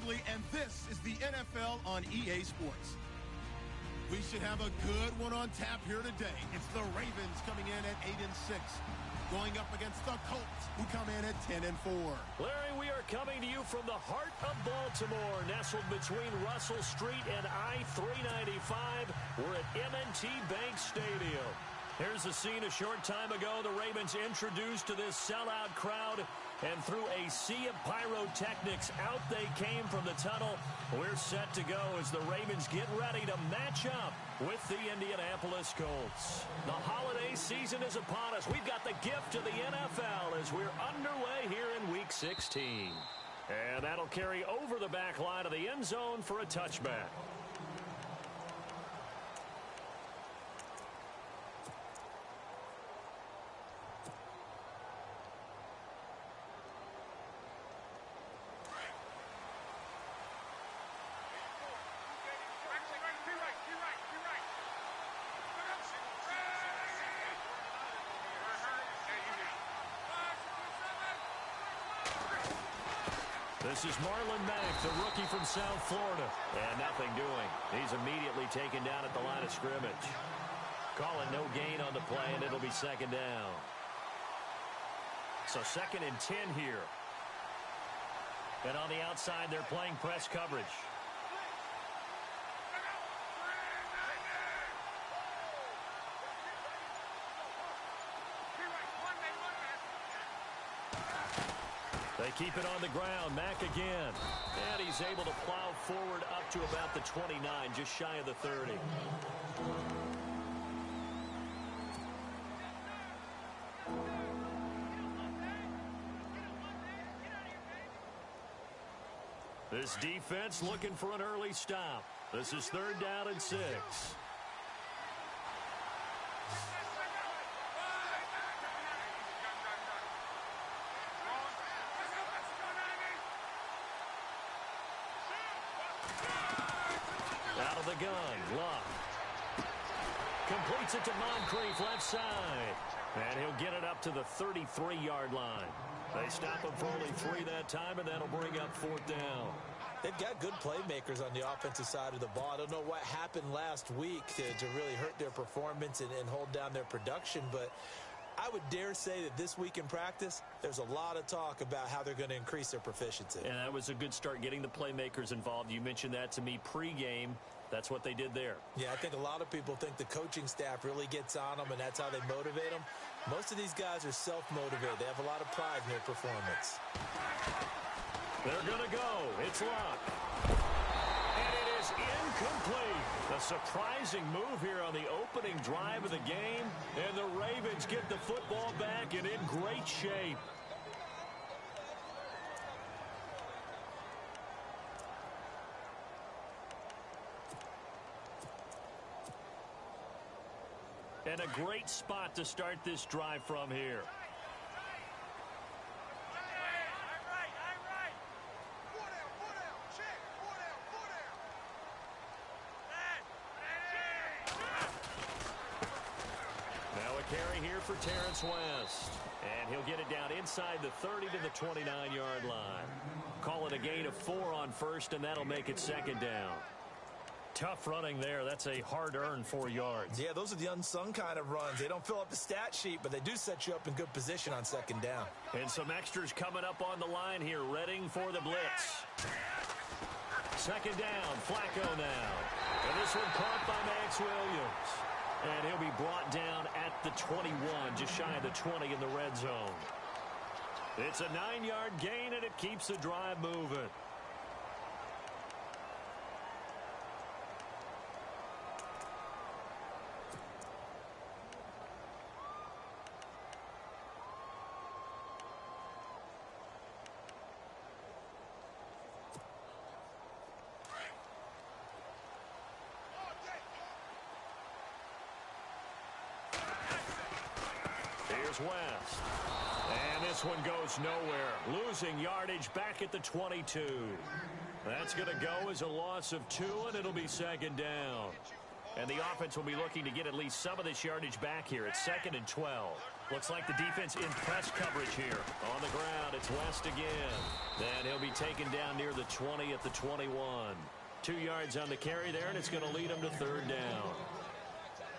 Exactly, and this is the NFL on EA Sports. We should have a good one on tap here today. It's the Ravens coming in at 8-6, going up against the Colts, who come in at 10-4. Larry, we are coming to you from the heart of Baltimore, nestled between Russell Street and I-395. We're at M&T Bank Stadium. Here's the scene a short time ago. The Ravens introduced to this sellout crowd, and through a sea of pyrotechnics, out they came from the tunnel. We're set to go as the Ravens get ready to match up with the Indianapolis Colts. The holiday season is upon us. We've got the gift of the NFL as we're underway here in Week 16. And that'll carry over the back line of the end zone for a touchback. This is Marlon Mack, the rookie from South Florida. And nothing doing. He's immediately taken down at the line of scrimmage. Calling no gain on the play, and it'll be second down. So 2nd and 10 here. And on the outside, they're playing press coverage. They keep it on the ground. Mack again. And he's able to plow forward up to about the 29, just shy of the 30. This defense looking for an early stop. This is 3rd down and 6. Out of the gun, Luck. Completes it to Moncrief, left side. And he'll get it up to the 33-yard line. They stop him for only 3 that time, and that'll bring up 4th down. They've got good playmakers on the offensive side of the ball. I don't know what happened last week to really hurt their performance and hold down their production, but I would dare say that this week in practice, there's a lot of talk about how they're going to increase their proficiency. And that was a good start, getting the playmakers involved. You mentioned that to me pregame. That's what they did there. Yeah, I think a lot of people think the coaching staff really gets on them, and that's how they motivate them. Most of these guys are self-motivated. They have a lot of pride in their performance. They're going to go. It's Luck. And it is incomplete. A surprising move here on the opening drive of the game. And the Ravens get the football back and in great shape. And a great spot to start this drive from here. Carry here for Terrence West. And he'll get it down inside the 30 to the 29-yard line. Call it a gain of 4 on 1st, and that'll make it 2nd down. Tough running there. That's a hard-earned 4 yards. Yeah, those are the unsung kind of runs. They don't fill up the stat sheet, but they do set you up in good position on 2nd down. And some extras coming up on the line here, readying for the blitz. 2nd down, Flacco now. And this one caught by Max Williams. And he'll be brought down at the 21, just shy of the 20 in the red zone. It's a 9-yard gain, and it keeps the drive moving. Here's West. And this one goes nowhere. Losing yardage back at the 22. That's going to go as a loss of 2, and it'll be 2nd down. And the offense will be looking to get at least some of this yardage back here. It's 2nd and 12. Looks like the defense in press coverage here. On the ground, it's West again. Then he'll be taken down near the 20 at the 21. 2 yards on the carry there, and it's going to lead him to 3rd down.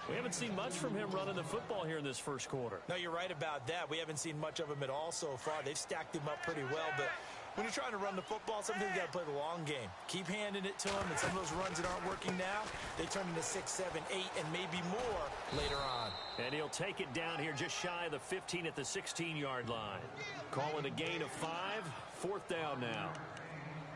We haven't seen much from him running the football here in this first quarter. No, you're right about that. We haven't seen much of him at all so far. They've stacked him up pretty well, but when you're trying to run the football, sometimes you got to play the long game. Keep handing it to him, and some of those runs that aren't working now, they turn into 6, 7, 8, and maybe more later on. And he'll take it down here just shy of the 15 at the 16-yard line. Call it a gain of 5, 4th down now.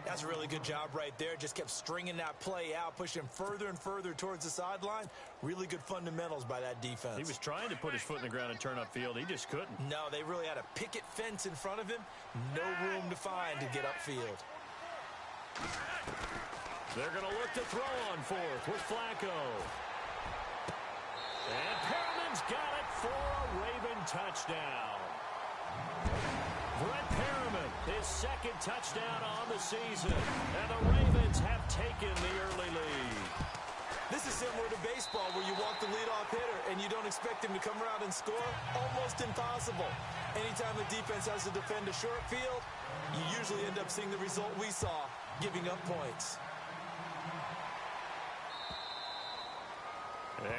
That's a really good job right there. Just kept stringing that play out, pushing him further and further towards the sideline. Really good fundamentals by that defense. He was trying to put his foot in the ground and turn upfield. He just couldn't. No, they really had a picket fence in front of him. No room to find to get upfield. They're going to look to throw on 4th with Flacco. And Perriman's got it for a Raven touchdown. Brett Perriman, his 2nd touchdown on the season. And the Ravens have taken the early lead. This is similar to baseball where you walk the leadoff hitter and you don't expect him to come around and score. Almost impossible. Anytime the defense has to defend a short field, you usually end up seeing the result we saw, giving up points.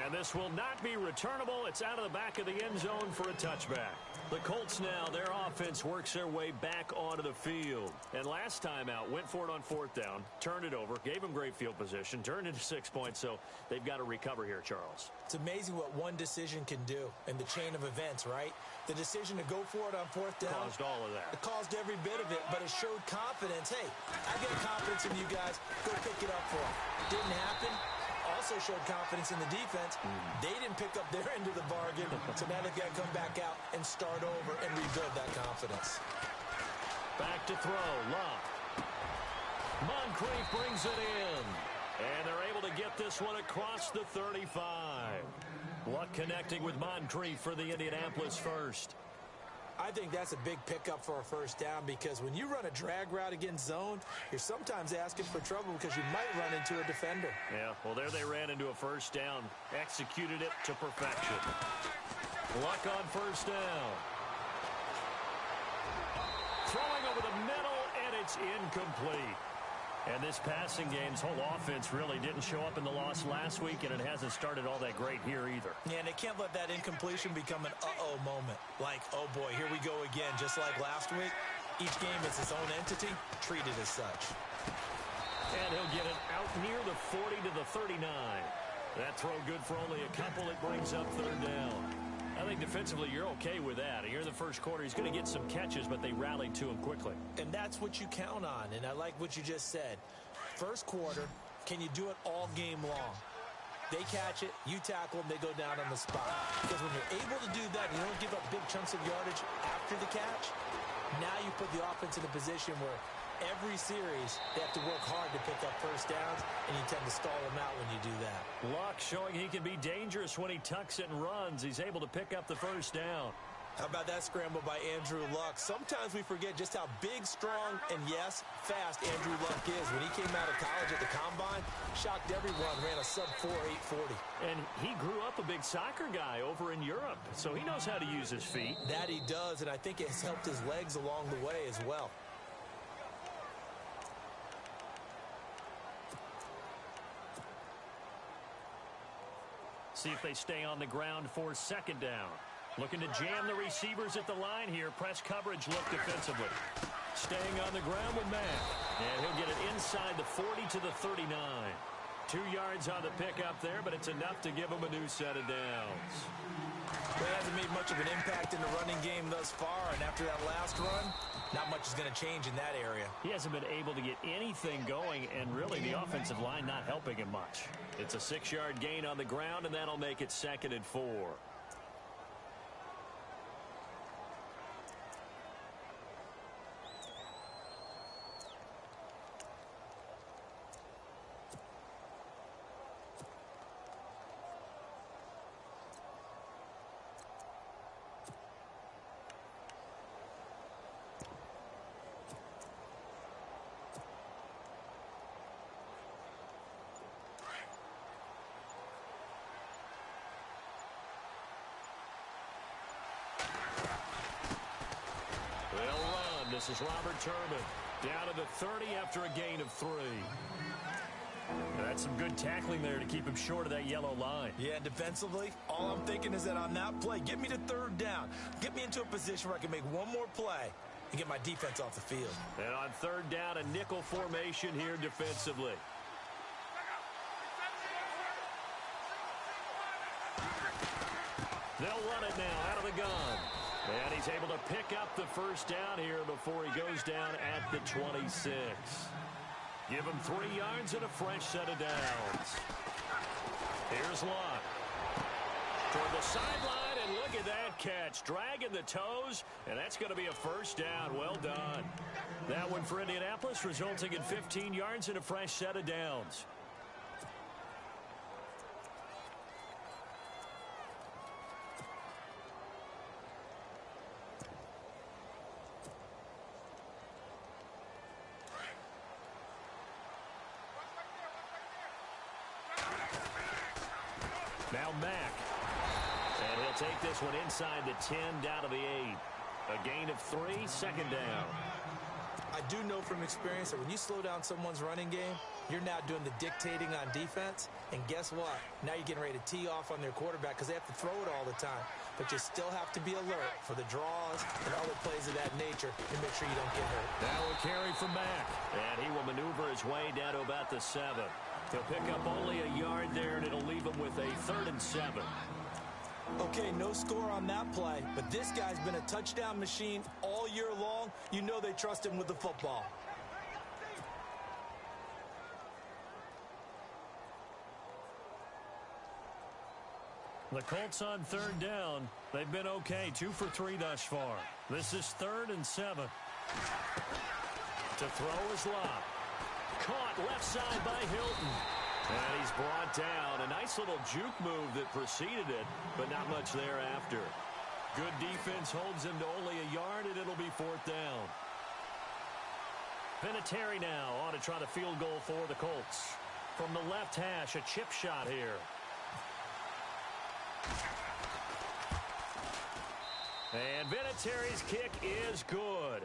And this will not be returnable. It's out of the back of the end zone for a touchback. The Colts now, their offense works their way back onto the field. And last time out, went for it on 4th down, turned it over, gave them great field position, turned into 6 points, so they've got to recover here, Charles. It's amazing what one decision can do in the chain of events, right? The decision to go for it on 4th down. Caused all of that. It caused every bit of it, but it showed confidence. Hey, I got confidence in you guys. Go pick it up for them. Didn't happen. Also showed confidence in the defense. They didn't pick up their end of the bargain, so now they've got to come back out and start over and rebuild that confidence. Back to throw, Luck. Moncrief brings it in, and they're able to get this one across the 35. Luck connecting with Moncrief for the Indianapolis first. I think that's a big pickup for a 1st down because when you run a drag route against zone, you're sometimes asking for trouble because you might run into a defender. Yeah, well, there they ran into a 1st down. Executed it to perfection. Luck on 1st down. Throwing over the middle, and it's incomplete. And this passing game's whole offense really didn't show up in the loss last week, and it hasn't started all that great here either. Yeah, and they can't let that incompletion become an uh-oh moment. Like, oh boy, here we go again, just like last week. Each game is its own entity, treated as such. And he'll get it out near the 40 to the 39. That throw good for only a couple. It brings up 3rd down. I think defensively you're okay with that. Here in the first quarter, he's going to get some catches, but they rallied to him quickly. And that's what you count on, and I like what you just said. First quarter, can you do it all game long? They catch it, you tackle them, they go down on the spot. Because when you're able to do that, you don't give up big chunks of yardage after the catch, now you put the offense in a position where every series, they have to work hard to pick up 1st downs, and you tend to stall them out when you do that. Luck showing he can be dangerous when he tucks it and runs. He's able to pick up the 1st down. How about that scramble by Andrew Luck? Sometimes we forget just how big, strong, and yes, fast Andrew Luck is. When he came out of college at the Combine, shocked everyone, ran a sub-4 840. And he grew up a big soccer guy over in Europe, so he knows how to use his feet. That he does, and I think it has helped his legs along the way as well. See if they stay on the ground for 2nd down. Looking to jam the receivers at the line here. Press coverage look defensively. Staying on the ground with Mack. And he'll get it inside the 40 to the 39. 2 yards on the pickup there, but it's enough to give him a new set of downs. Well, he hasn't made much of an impact in the running game thus far, and after that last run, not much is going to change in that area. He hasn't been able to get anything going, and really the offensive line not helping him much. It's a 6-yard gain on the ground, and that'll make it 2nd and 4. They'll run. This is Robert Turbin. Down to the 30 after a gain of 3. That's some good tackling there to keep him short of that yellow line. Yeah, defensively, all I'm thinking is that on that play, get me to 3rd down. Get me into a position where I can make one more play and get my defense off the field. And on 3rd down, a nickel formation here defensively. They'll run it now out of the gun. And he's able to pick up the 1st down here before he goes down at the 26. Give him 3 yards and a fresh set of downs. Here's Lott. Toward the sideline, and look at that catch. Dragging the toes, and that's going to be a 1st down. Well done. That one for Indianapolis, resulting in 15 yards and a fresh set of downs. Now Mack. And he'll take this one inside the 10, down to the 8. A gain of 3, 2nd down. I do know from experience that when you slow down someone's running game, you're now doing the dictating on defense. And guess what? Now you're getting ready to tee off on their quarterback because they have to throw it all the time. But you still have to be alert for the draws and other plays of that nature to make sure you don't get hurt. Now a carry from Mack. And he will maneuver his way down to about the 7. He'll pick up only a yard there, and it'll leave him with a 3rd and 7. Okay, no score on that play, but this guy's been a touchdown machine all year long. You know they trust him with the football. The Colts on 3rd down. They've been okay, 2 for 3 thus far. This is 3rd and 7. To throw is Lott. Caught left side by Hilton. And he's brought down. A nice little juke move that preceded it, but not much thereafter. Good defense holds him to only a yard, and it'll be 4th down. Vinatieri now on to try the field goal for the Colts. From the left hash, a chip shot here. And Vinatieri's kick is good.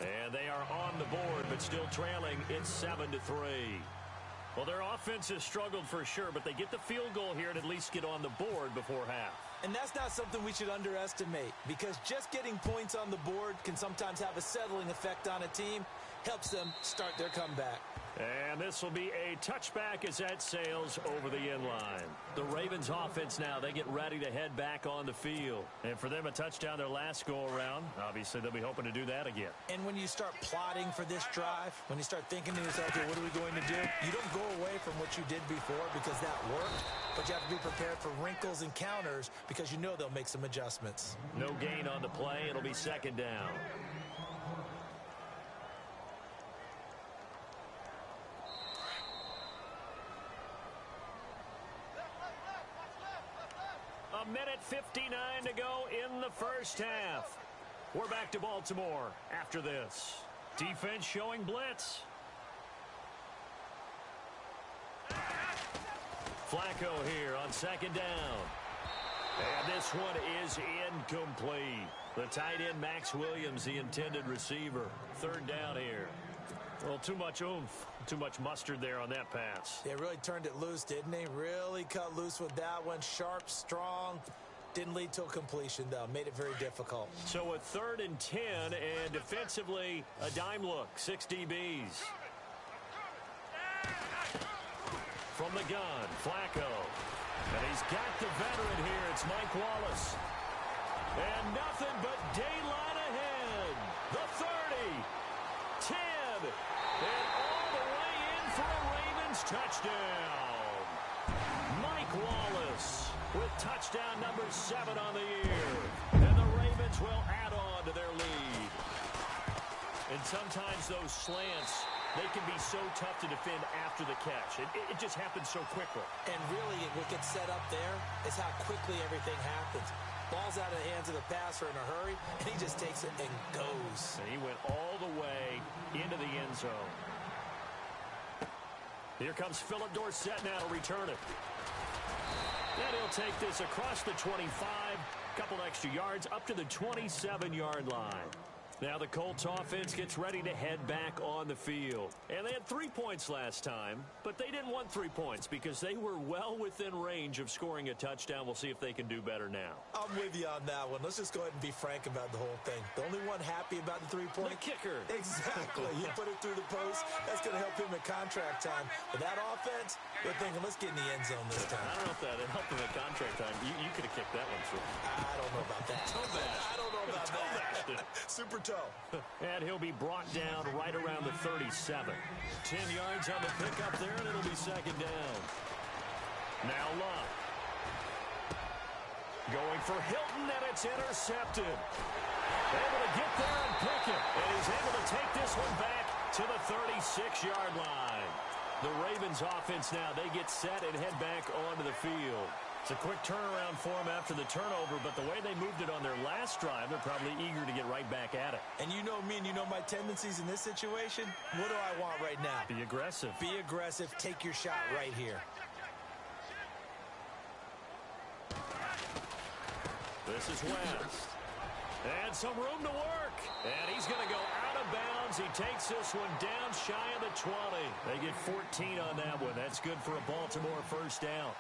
And they are on the board, but still trailing. It's 7-3. Well, their offense has struggled for sure, but they get the field goal here and at least get on the board before half. And that's not something we should underestimate, because just getting points on the board can sometimes have a settling effect on a team. Helps them start their comeback. And this will be a touchback as that sails over the end line. The Ravens offense now, they get ready to head back on the field. And for them, a touchdown their last go-around. Obviously, they'll be hoping to do that again. And when you start plotting for this drive, when you start thinking to yourself, okay, what are we going to do? You don't go away from what you did before because that worked, but you have to be prepared for wrinkles and counters because you know they'll make some adjustments. No gain on the play. It'll be 2nd down. A minute 59 to go in the 1st half. We're back to Baltimore after this. Defense showing blitz. Flacco here on 2nd down. And this one is incomplete. The tight end, Max Williams, the intended receiver. 3rd down here. Well, too much oomph, too much mustard there on that pass. They really turned it loose, didn't they? Really cut loose with that one. Sharp, strong. Didn't lead to a completion, though. Made it very difficult. So a 3rd and 10, and defensively, a dime look. 6 DBs. From the gun, Flacco. And he's got the veteran here. It's Mike Wallace. And nothing but daylight ahead. The 30. 10. And all the way in for a Ravens touchdown. Mike Wallace with touchdown number 7 on the year. And the Ravens will add on to their lead. And sometimes those slants, they can be so tough to defend after the catch. It just happens so quickly. And really, what gets set up there is how quickly everything happens. Ball's out of the hands of the passer in a hurry, and he just takes it and goes. And he went all the way into the end zone. Here comes Philip Dorsett now to return it. And he'll take this across the 25, couple extra yards, up to the 27-yard line. Now the Colts offense gets ready to head back on the field. And they had 3 points last time, but they didn't want 3 points because they were well within range of scoring a touchdown. We'll see if they can do better now. I'm with you on that one. Let's just go ahead and be frank about the whole thing. The only one happy about the 3-point? The kicker. Exactly. You put it through the post. That's going to help him at contract time. But that offense, they're thinking, let's get in the end zone this time. I don't know if that helped him at contract time. You could have kicked that one through. I don't know about that. Toe bash. I don't know about that. Super toe. And he'll be brought down right around the 37. 10 yards on the pickup there, and it'll be second down. Now Luck. Going for Hilton, and it's intercepted. Able to get there and pick it. And he's able to take this one back to the 36-yard line. The Ravens offense now, they get set and head back onto the field. It's a quick turnaround for them after the turnover, but the way they moved it on their last drive, they're probably eager to get right back at it. And you know me and you know my tendencies in this situation. What do I want right now? Be aggressive. Be aggressive. Take your shot right here. This is West. And some room to work. And he's going to go out of bounds. He takes this one down shy of the 20. They get 14 on that one. That's good for a Baltimore first down.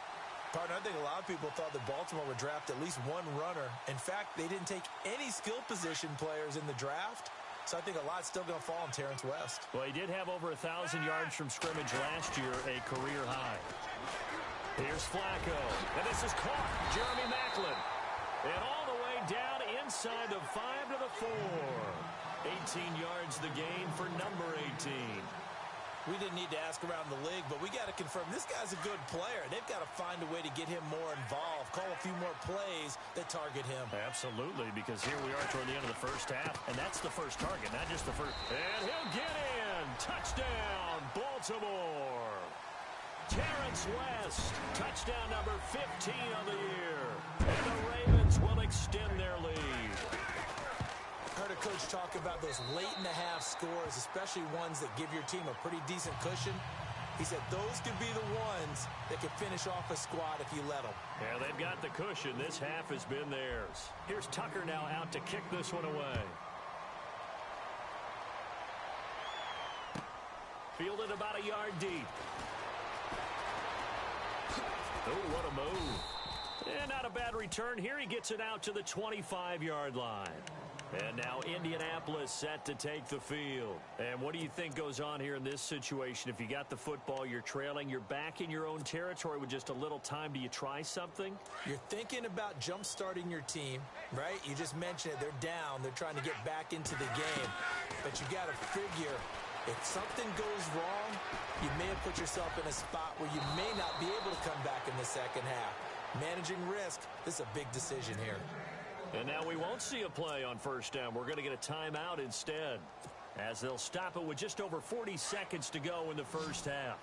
Partner, I think a lot of people thought that Baltimore would draft at least one runner. In fact, they didn't take any skill position players in the draft. So I think a lot's still going to fall on Terrence West. Well, he did have over 1,000 yards from scrimmage last year, a career high. Here's Flacco. And this is caught. Jeremy Maclin. And all the way down inside the 5 to the 4. 18 yards the gain for number 18. We didn't need to ask around the league, but we got to confirm this guy's a good player. They've got to find a way to get him more involved, call a few more plays that target him. Absolutely, because here we are toward the end of the first half, and that's the first target, not just the first. And he'll get in. Touchdown, Baltimore. Terrence West, touchdown number 15 of the year. And the Ravens will extend their lead. Heard a coach talk about those late-in-the-half scores, especially ones that give your team a pretty decent cushion. He said those could be the ones that could finish off a squad if you let them. Yeah, they've got the cushion. This half has been theirs. Here's Tucker now out to kick this one away. Fielded about a yard deep. Oh, what a move. And not a bad return here. He gets it out to the 25-yard line. And now Indianapolis set to take the field. And what do you think goes on here in this situation? If you got the football, you're trailing, you're back in your own territory with just a little time. Do you try something? You're thinking about jump-starting your team, right? You just mentioned it. They're down. They're trying to get back into the game. But you got to figure if something goes wrong, you may have put yourself in a spot where you may not be able to come back in the second half. Managing risk, this is a big decision here. And now we won't see a play on first down. We're going to get a timeout instead, as they'll stop it with just over 40 seconds to go in the first half.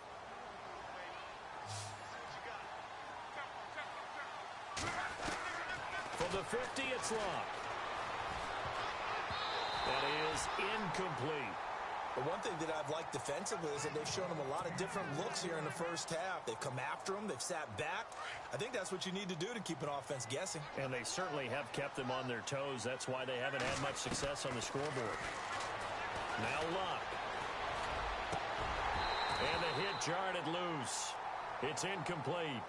From the 50, it's Luck. That is incomplete. The one thing that I've liked defensively is that they've shown him a lot of different looks here in the first half. They've come after him. They've sat back. I think that's what you need to do to keep an offense guessing. And they certainly have kept them on their toes. That's why they haven't had much success on the scoreboard. Now Luck. And the hit jarred it loose. It's incomplete.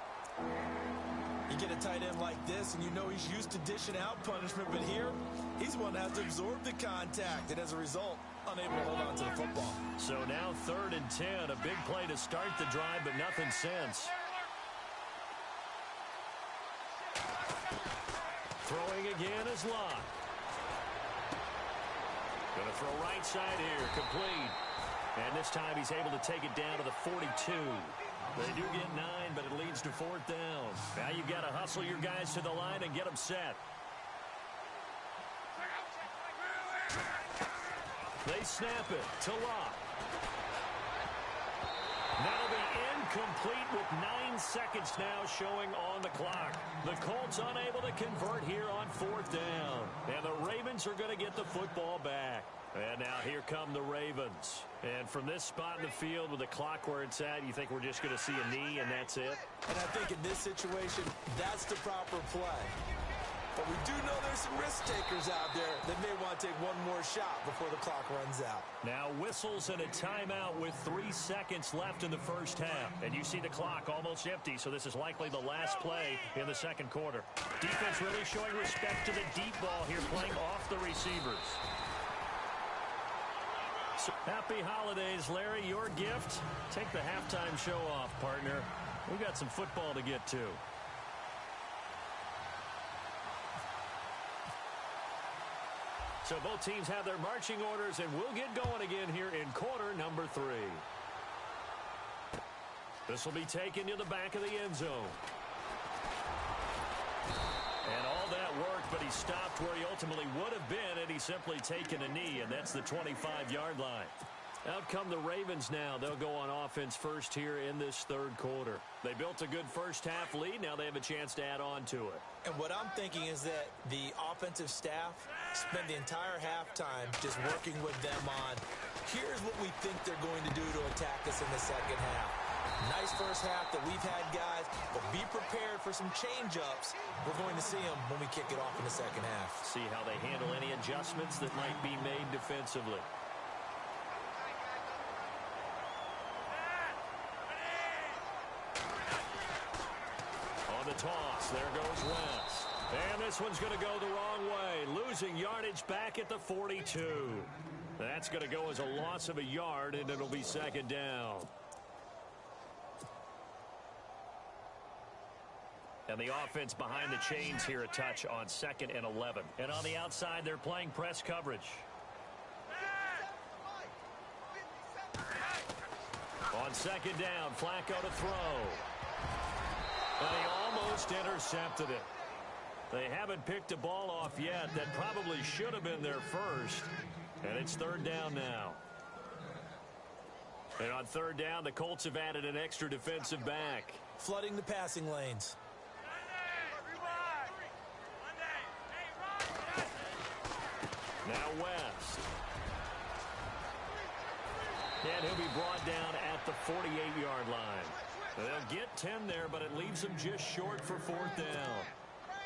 You get a tight end like this, and you know he's used to dishing out punishment, but here, he's one that has to absorb the contact, and as a result, unable to hold on to the football. So now 3rd and 10, a big play to start the drive, but nothing since. Throwing again is Luck. Going to throw right side here, complete. And this time he's able to take it down to the 42. They do get 9, but it leads to 4th down. Now you've got to hustle your guys to the line and get them set. They snap it to Luck. That'll be incomplete with 9 seconds now showing on the clock. The Colts unable to convert here on 4th down. And the Ravens are going to get the football back. And now here come the Ravens. And from this spot in the field with the clock where it's at, you think we're just going to see a knee and that's it? And I think in this situation, that's the proper play. But we do know there's some risk takers out there that may want to take one more shot before the clock runs out. Now whistles and a timeout with 3 seconds left in the first half. And you see the clock almost empty, so this is likely the last play in the second quarter. Defense really showing respect to the deep ball here, playing off the receivers. So, happy holidays, Larry. Your gift? Take the halftime show off, partner. We've got some football to get to. So both teams have their marching orders, and we'll get going again here in quarter number 3. This will be taken to the back of the end zone. And all that worked, but he stopped where he ultimately would have been had he simply taken a knee, and that's the 25-yard line. Out come the Ravens now. They'll go on offense first here in this third quarter. They built a good first-half lead. Now they have a chance to add on to it. And what I'm thinking is that the offensive staff spend the entire halftime just working with them on, here's what we think they're going to do to attack us in the second half. Nice first half that we've had, guys, but be prepared for some change-ups. We're going to see them when we kick it off in the second half. See how they handle any adjustments that might be made defensively. The toss. There goes West. And this one's going to go the wrong way. Losing yardage back at the 42. That's going to go as a loss of a yard, and it'll be second down. And the offense behind the chains here a touch on 2nd and 11. And on the outside, they're playing press coverage. On second down, Flacco to throw. And he almost intercepted it. They haven't picked a ball off yet. That probably should have been their first. And it's third down now. And on third down, the Colts have added an extra defensive back. Flooding the passing lanes. Now West. And he'll be brought down at the 48-yard line. They'll get 10 there, but it leaves them just short for fourth down.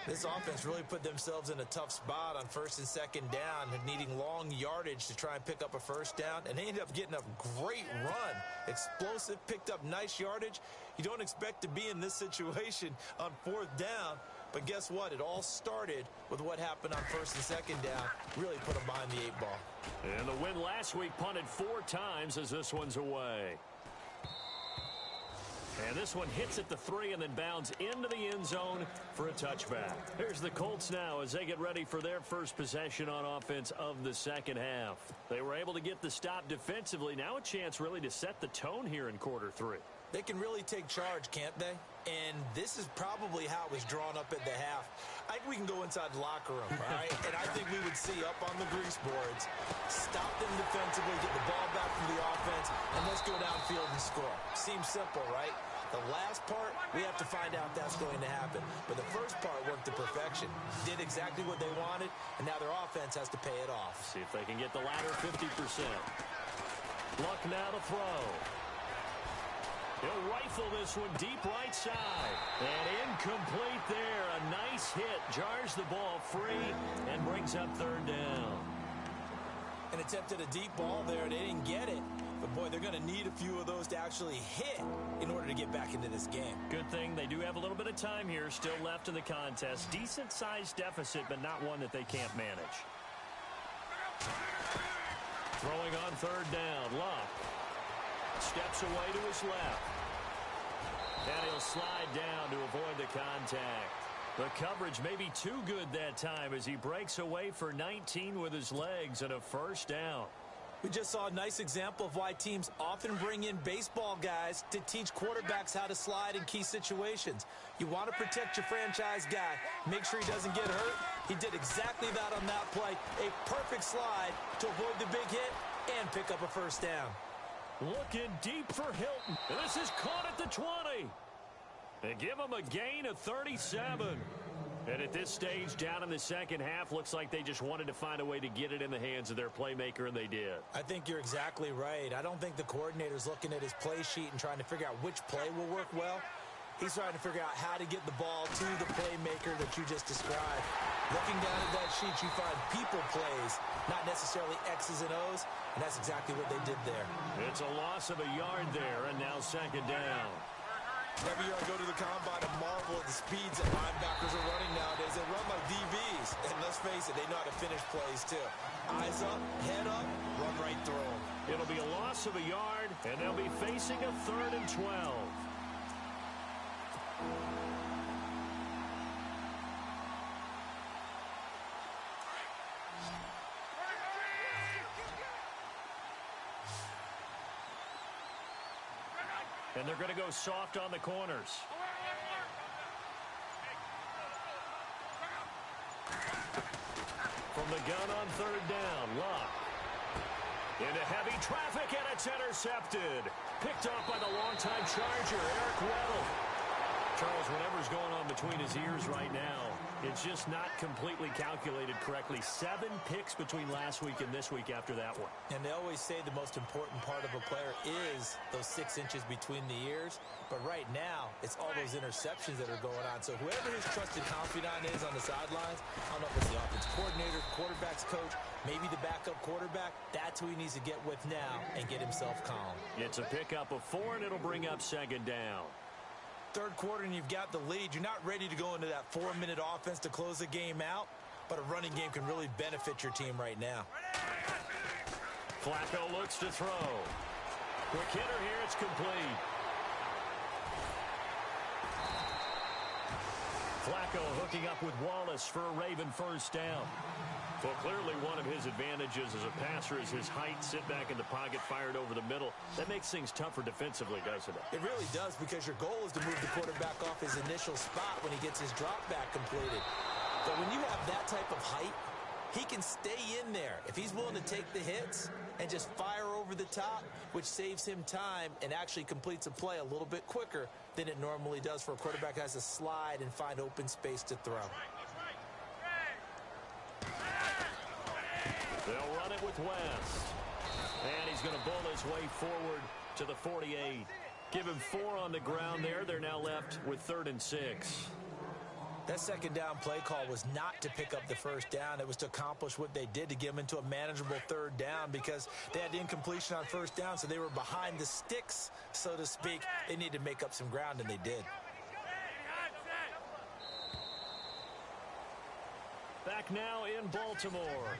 This offense really put themselves in a tough spot on first and second down, needing long yardage to try and pick up a first down, and they ended up getting a great run. Explosive, picked up nice yardage. You don't expect to be in this situation on fourth down, but guess what? It all started with what happened on first and second down. Really put them behind the 8 ball. And the win last week punted 4 times as this one's away. And this one hits at the 3 and then bounds into the end zone for a touchback. Here's the Colts now as they get ready for their first possession on offense of the second half. They were able to get the stop defensively. Now a chance really to set the tone here in quarter 3. They can really take charge, can't they? And this is probably how it was drawn up at the half. I think we can go inside the locker room, all right? And I think we would see up on the grease boards, stop them defensively, get the ball back from the offense, and let's go downfield and score. Seems simple, right? The last part, we have to find out if that's going to happen. But the first part worked to perfection. Did exactly what they wanted, and now their offense has to pay it off. See if they can get the latter 50%. Luck now to throw. He'll rifle this one deep right side. And incomplete there. A nice hit. Jars the ball free and brings up third down. An attempt at a deep ball there. They didn't get it. But, boy, they're going to need a few of those to actually hit in order to get back into this game. Good thing they do have a little bit of time here still left in the contest. Decent-sized deficit, but not one that they can't manage. Throwing on third down. Luck steps away to his left. And he'll slide down to avoid the contact. The coverage may be too good that time as he breaks away for 19 with his legs and a first down. We just saw a nice example of why teams often bring in baseball guys to teach quarterbacks how to slide in key situations. You want to protect your franchise guy. Make sure he doesn't get hurt. He did exactly that on that play. A perfect slide to avoid the big hit and pick up a first down. Looking deep for Hilton. This is caught at the 20. They give him a gain of 37. And at this stage, down in the second half, looks like they just wanted to find a way to get it in the hands of their playmaker, and they did. I think you're exactly right. I don't think the coordinator's looking at his play sheet and trying to figure out which play will work well. He's trying to figure out how to get the ball to the playmaker that you just described. Looking down at that sheet, you find people plays, not necessarily X's and O's, and that's exactly what they did there. It's a loss of a yard there, and now second down. Every year I go to the combine and marvel at the speeds that linebackers are running nowadays. They run like DBs, and let's face it, they know how to finish plays too. Eyes up, head up, run right through them. It'll be a loss of a yard, and they'll be facing a 3rd and 12. And they're going to go soft on the corners. From the gun on 3rd down, Luck. Into heavy traffic, and it's intercepted. Picked off by the longtime Charger, Eric Weddle. Charles, whatever's going on between his ears right now, it's just not completely calculated correctly. 7 picks between last week and this week after that one. And they always say the most important part of a player is those 6 inches between the ears. But right now, it's all those interceptions that are going on. So whoever his trusted confidant is on the sidelines, I don't know if it's the offense coordinator, quarterback's coach, maybe the backup quarterback, that's who he needs to get with now and get himself calm. It's a pickup of 4, and it'll bring up second down. 3rd quarter and you've got the lead. You're not ready to go into that 4-minute offense to close the game out, but a running game can really benefit your team right now. Flacco looks to throw. Quick hitter here, it's complete. Flacco hooking up with Wallace for a Raven first down. Well, clearly one of his advantages as a passer is his height, sit back in the pocket, fired over the middle. That makes things tougher defensively, doesn't it? It really does, because your goal is to move the quarterback off his initial spot when he gets his drop back completed. But when you have that type of height, he can stay in there if he's willing to take the hits and just fire over the top, which saves him time and actually completes a play a little bit quicker than it normally does for a quarterback that has to slide and find open space to throw. They'll run it with West. And he's going to bull his way forward to the 48. Give him 4 on the ground there. They're now left with 3rd and 6. That second down play call was not to pick up the first down. It was to accomplish what they did, to get them into a manageable 3rd down, because they had the incompletion on first down, so they were behind the sticks, so to speak. They needed to make up some ground, and they did. Back now in Baltimore.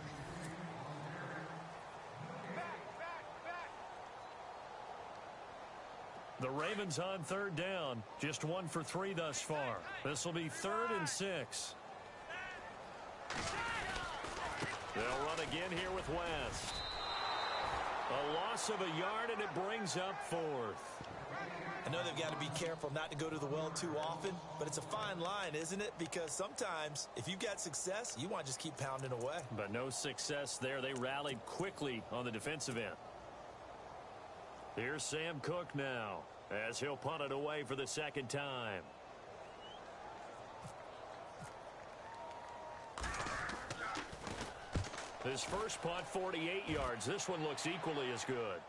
The Ravens on 3rd down. Just 1 for 3 thus far. This will be 3rd and 6. They'll run again here with West. A loss of a yard, and it brings up 4th. I know they've got to be careful not to go to the well too often, but it's a fine line, isn't it? Because sometimes, if you've got success, you want to just keep pounding away. But no success there. They rallied quickly on the defensive end. Here's Sam Cook now, as he'll punt it away for the 2nd time. His first punt, 48 yards. This one looks equally as good.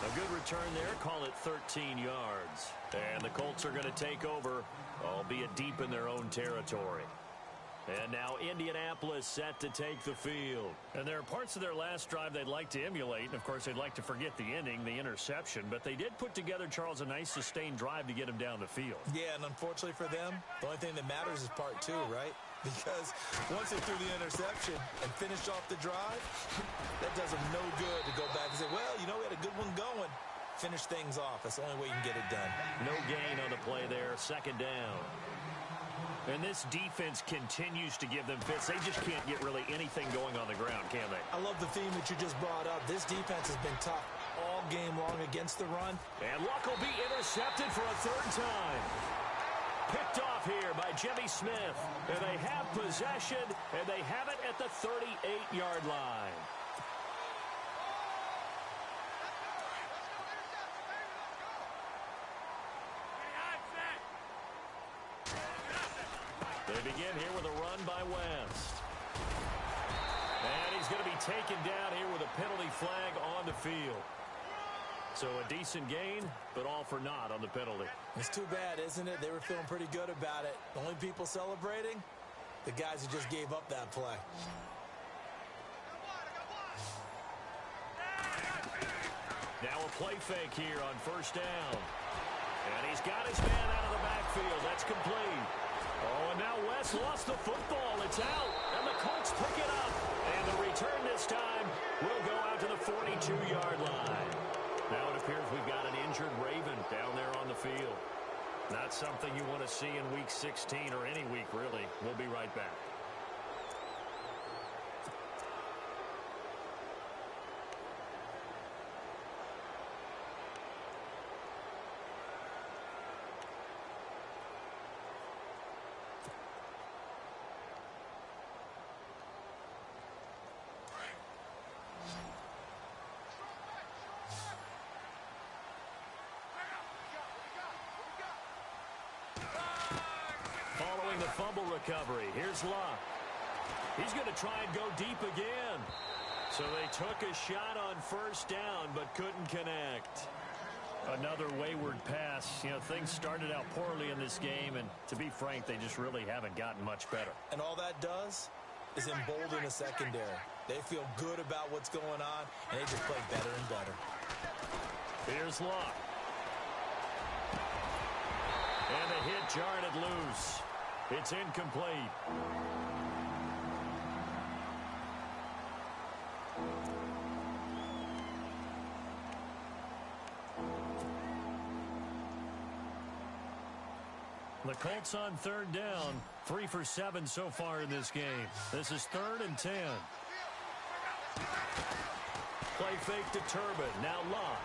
A good return there. Call it 13 yards. And the Colts are going to take over, albeit deep in their own territory. And now Indianapolis set to take the field. And there are parts of their last drive they'd like to emulate. And, of course, they'd like to forget the ending, the interception. But they did put together, Charles, a nice sustained drive to get him down the field. Yeah, and unfortunately for them, the only thing that matters is part 2, right? Because once they threw the interception and finished off the drive, that does them no good to go back and say, well, you know, we had a good one going. Finish things off. That's the only way you can get it done. No gain on the play there. 2nd down. And this defense continues to give them fits. They just can't get really anything going on the ground, can they? I love the theme that you just brought up. This defense has been tough all game long against the run. And Luck will be intercepted for a 3rd time. Picked off here by Jimmy Smith. And they have possession, and they have it at the 38-yard line. They begin here with a run by West. And he's going to be taken down here with a penalty flag on the field. So a decent gain, but all for naught on the penalty. It's too bad, isn't it? They were feeling pretty good about it. The only people celebrating, the guys who just gave up that play. Now a play fake here on first down. And he's got his man out of the backfield. That's complete. Oh, and now West lost the football. It's out, and the Colts pick it up. And the return this time will go out to the 42-yard line. Now it appears we've got an injured Raven down there on the field. Not something you want to see in Week 16 or any week, really. We'll be right back. Following the fumble recovery, here's Locke. He's going to try and go deep again. So they took a shot on first down, but couldn't connect. Another wayward pass. You know, things started out poorly in this game, and to be frank, they just really haven't gotten much better. And all that does is embolden a secondary. They feel good about what's going on, and they just play better and better. Here's Locke. And the hit jarred it loose. It's incomplete. The Colts on third down, 3 for 7 so far in this game. This is 3rd and 10. Play fake to Turbin. Now Locke.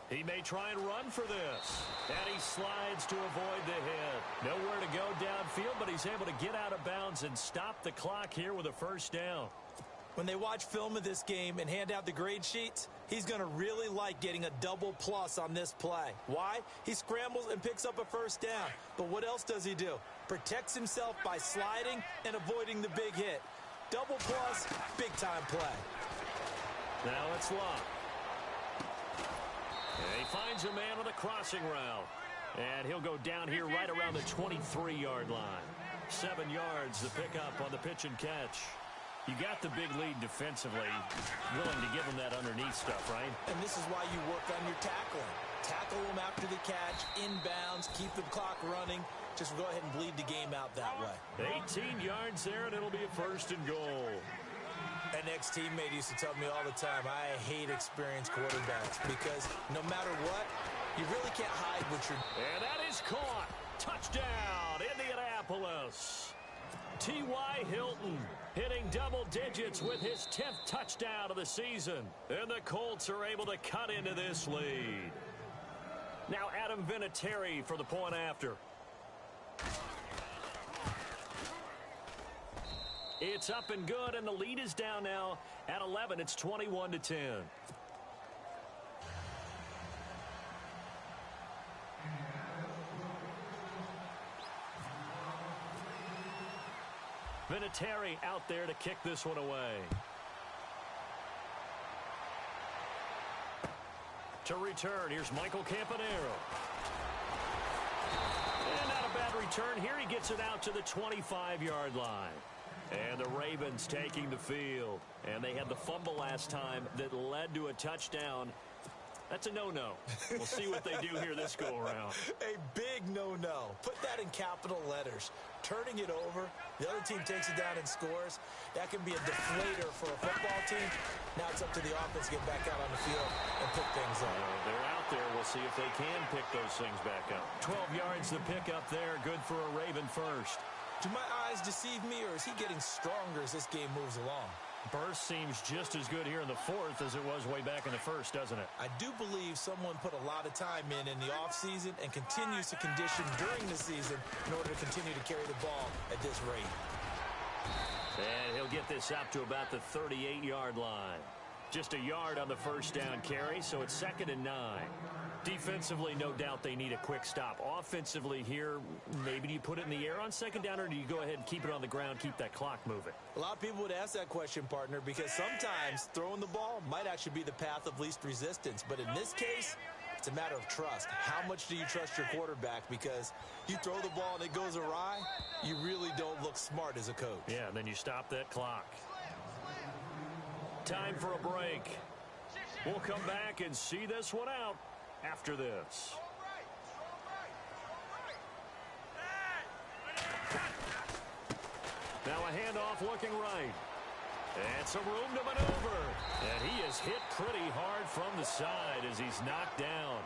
He may try and run for this. And he slides to avoid the hit. Nowhere to go downfield, but he's able to get out of bounds and stop the clock here with a first down. When they watch film of this game and hand out the grade sheets, he's going to really like getting a double plus on this play. Why? He scrambles and picks up a first down. But what else does he do? Protects himself by sliding and avoiding the big hit. Double plus, big-time play. Now it's Locke. And he finds a man on the crossing route. And he'll go down here right around the 23-yard line. 7 yards to pick up on the pitch and catch. You got the big lead defensively, willing to give them that underneath stuff, right? And this is why you work on your tackling. Tackle them after the catch, inbounds, keep the clock running. Just go ahead and bleed the game out that way. 18 yards there, and it'll be a 1st and goal. An ex-teammate used to tell me all the time, I hate experienced quarterbacks because no matter what, you really can't hide what you're doing. And that is caught. Touchdown, Indianapolis. T.Y. Hilton hitting double digits with his 10th touchdown of the season. And the Colts are able to cut into this lead. Now Adam Vinatieri for the point after. It's up and good, and the lead is down now at 11. It's 21-10. Vinatieri out there to kick this one away. To return, here's Michael Campanaro. And not a bad return here. He gets it out to the 25-yard line. And the Ravens taking the field. And they had the fumble last time that led to a touchdown. That's a no-no. We'll see what they do here this go-around. A big no-no. Put that in capital letters. Turning it over, the other team takes it down and scores. That can be a deflator for a football team. Now it's up to the offense to get back out on the field and pick things up. They're out there. We'll see if they can pick those things back up. 12 yards to pick up there. Good for a Raven first. Do my eyes deceive me, or is he getting stronger as this game moves along? Burst seems just as good here in the 4th as it was way back in the 1st, doesn't it? I do believe someone put a lot of time in the offseason and continues to condition during the season in order to continue to carry the ball at this rate. And he'll get this up to about the 38-yard line. Just a yard on the first down carry, so it's 2nd and 9. Defensively, no doubt they need a quick stop. Offensively here, maybe do you put it in the air on 2nd down, or do you go ahead and keep it on the ground, keep that clock moving? A lot of people would ask that question, partner, because sometimes throwing the ball might actually be the path of least resistance. But in this case, it's a matter of trust. How much do you trust your quarterback? Because you throw the ball and it goes awry, you really don't look smart as a coach. Yeah, and then you stop that clock. Time for a break. We'll come back and see this one out after this. Now a handoff looking right. And some room to maneuver. And he is hit pretty hard from the side as he's knocked down.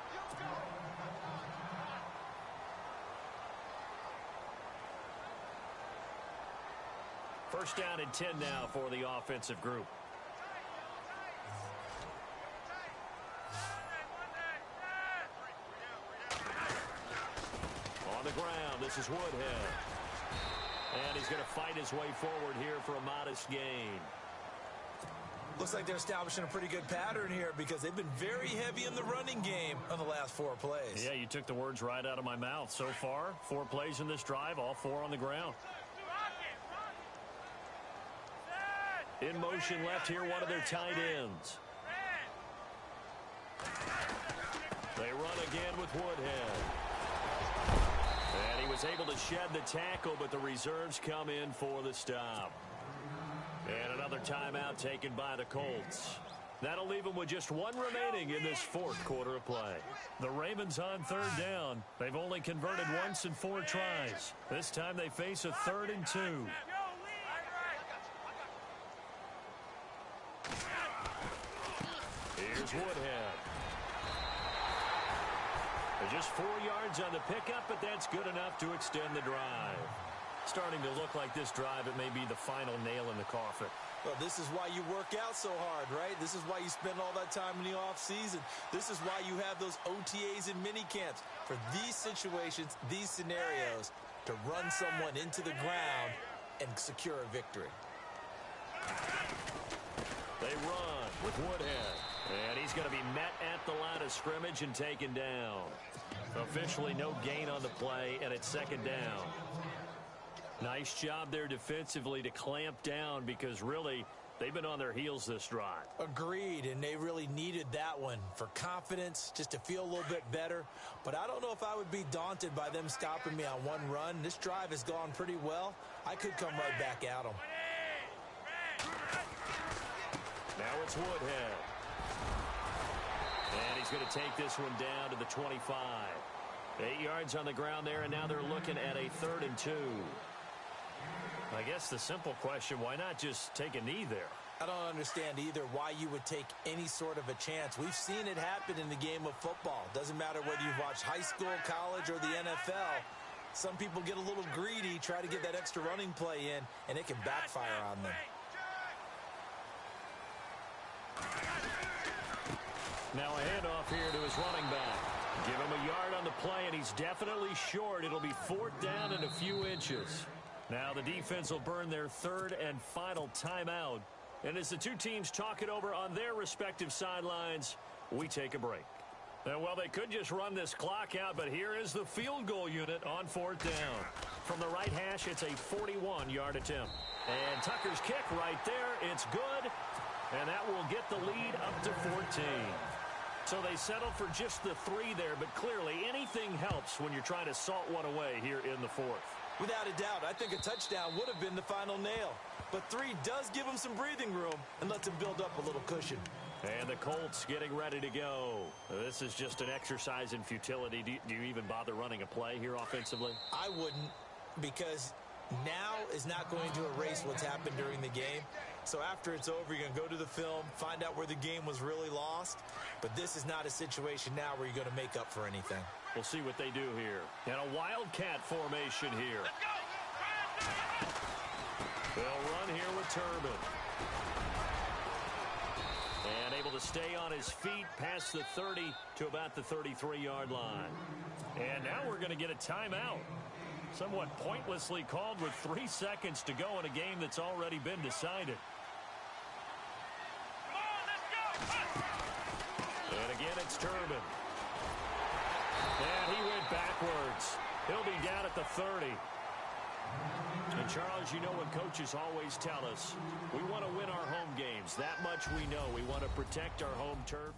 First down and 10 now for the offensive group. On the ground, this is Woodhead. And he's going to fight his way forward here for a modest gain. Looks like they're establishing a pretty good pattern here because they've been very heavy in the running game on the last 4 plays. Yeah, you took the words right out of my mouth. So far, 4 plays in this drive, all 4 on the ground. In motion left here, one of their tight ends. They run again with Woodhead. And he was able to shed the tackle, but the reserves come in for the stop. And another timeout taken by the Colts. That'll leave them with just 1 remaining in this 4th quarter of play. The Ravens on 3rd down. They've only converted once in 4 tries. This time they face a 3rd and 2. Here's Woodhead. They're just 4 yards on the pickup, but that's good enough to extend the drive. Starting to look like this drive, it may be the final nail in the coffin. Well, this is why you work out so hard, right? This is why you spend all that time in the offseason. This is why you have those OTAs and mini camps. For these situations, these scenarios, to run someone into the ground and secure a victory. They run with Woodhead. And he's going to be met at the line of scrimmage and taken down. Officially no gain on the play, and it's 2nd down. Nice job there defensively to clamp down because really they've been on their heels this drive. Agreed, and they really needed that one for confidence, just to feel a little bit better. But I don't know if I would be daunted by them stopping me on 1 run. This drive has gone pretty well. I could come right back at them. Now it's Woodhead. And he's going to take this one down to the 25. 8 yards on the ground there, and now they're looking at a 3rd and 2. I guess the simple question, why not just take a knee there? I don't understand either why you would take any sort of a chance. We've seen it happen in the game of football. Doesn't matter whether you've watched high school, college, or the NFL. Some people get a little greedy, try to get that extra running play in, and it can backfire on them. Now a handoff here to his running back. Give him a yard on the play, and he's definitely short. It'll be 4th down and a few inches. Now the defense will burn their 3rd and final timeout. And as the 2 teams talk it over on their respective sidelines, we take a break. And well, they could just run this clock out, but here is the field goal unit on 4th down. From the right hash, it's a 41-yard attempt. And Tucker's kick right there. It's good. And that will get the lead up to 14. So they settle for just the 3 there, but clearly anything helps when you're trying to salt one away here in the 4th. Without a doubt, I think a touchdown would have been the final nail. But 3 does give them some breathing room and lets them build up a little cushion. And the Colts getting ready to go. This is just an exercise in futility. Do you even bother running a play here offensively? I wouldn't, because now is not going to erase what's happened during the game. So after it's over, you're going to go to the film, find out where the game was really lost. But this is not a situation now where you're going to make up for anything. We'll see what they do here. And a wildcat formation here. They'll run here with Turbin. And able to stay on his feet past the 30 to about the 33-yard line. And now we're going to get a timeout. Somewhat pointlessly called with 3 seconds to go in a game that's already been decided. And again, it's Turbin. And he went backwards. He'll be down at the 30. And, Charles, you know what coaches always tell us. We want to win our home games. That much we know. We want to protect our home turf.